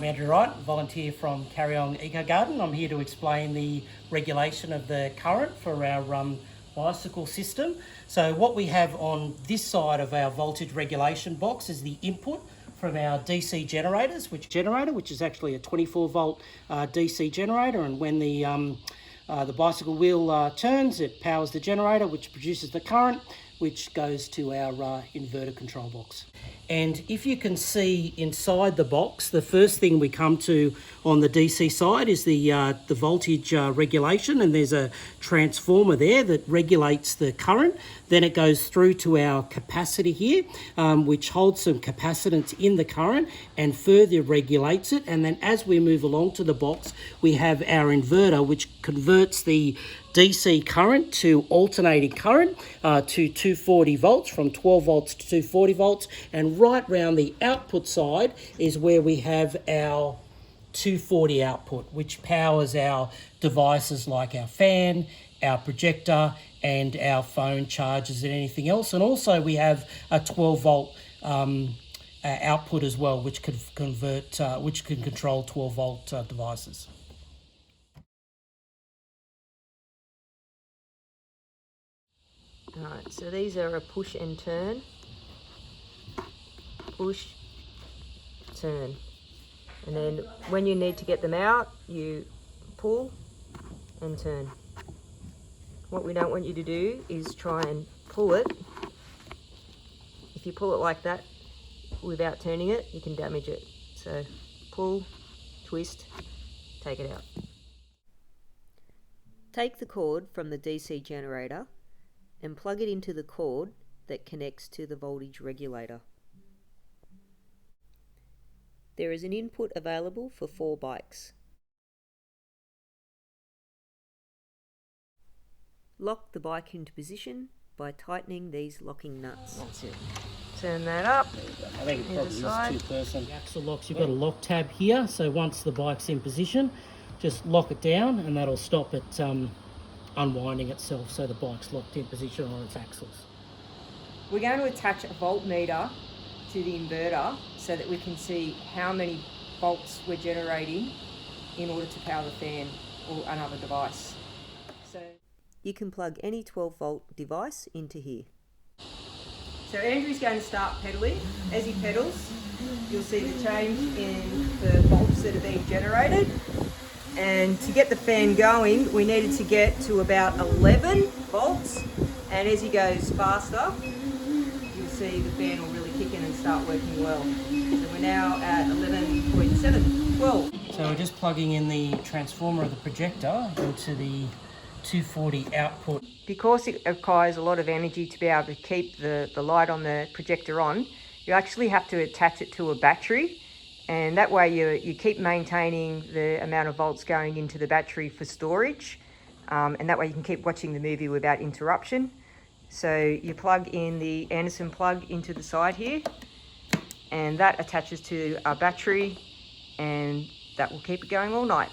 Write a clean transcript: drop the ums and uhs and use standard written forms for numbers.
Andrew Wright, volunteer from Carry On Eco Garden. I'm here to explain the regulation of the current for our bicycle system. So what we have on this side of our voltage regulation box is the input from our DC generators, which is actually a 24 volt DC generator, and when the bicycle wheel turns, it powers the generator, which produces the current, which goes to our inverter control box. And if you can see inside the box, the first thing we come to on the DC side is the voltage regulation, and there's a transformer there that regulates the current. Then it goes through to our capacitor here, which holds some capacitance in the current and further regulates it. And then as we move along to the box, we have our inverter, which converts the DC current to alternating current to 240 volts, from 12 volts to 240 volts. And right round the output side is where we have our 240 output, which powers our devices like our fan, our projector, and our phone chargers and anything else. And also we have a 12 volt output as well, which can control 12 volt devices. Alright, so these are a push and turn. Push, turn. And then when you need to get them out, you pull and turn. What we don't want you to do is try and pull it. If you pull it like that without turning it, you can damage it. So pull, twist, take it out. Take the cord from the DC generator and plug it into the cord that connects to the voltage regulator. There is an input available for 4 bikes. Lock the bike into position by tightening these locking nuts. That's it. Turn that up. I think it probably is two-person. Axle locks, you've got a lock tab here, so once the bike's in position, just lock it down and that'll stop it unwinding itself, so the bike's locked in position on its axles. We're going to attach a voltmeter to the inverter so that we can see how many volts we're generating in order to power the fan or another device. So you can plug any 12 volt device into here. So Andrew's going to start pedalling. As he pedals, you'll see the change in the volts that are being generated. And to get the fan going, we needed to get to about 11 volts. And as he goes faster, you'll see the fan will really kick in and start working well. So we're now at 11.7, 12. So we're just plugging in the transformer of the projector into the 240 output. Because it requires a lot of energy to be able to keep the light on the projector on, you actually have to attach it to a battery. And that way you keep maintaining the amount of volts going into the battery for storage. And that way you can keep watching the movie without interruption. So you plug in the Anderson plug into the side here, and that attaches to our battery, and that will keep it going all night.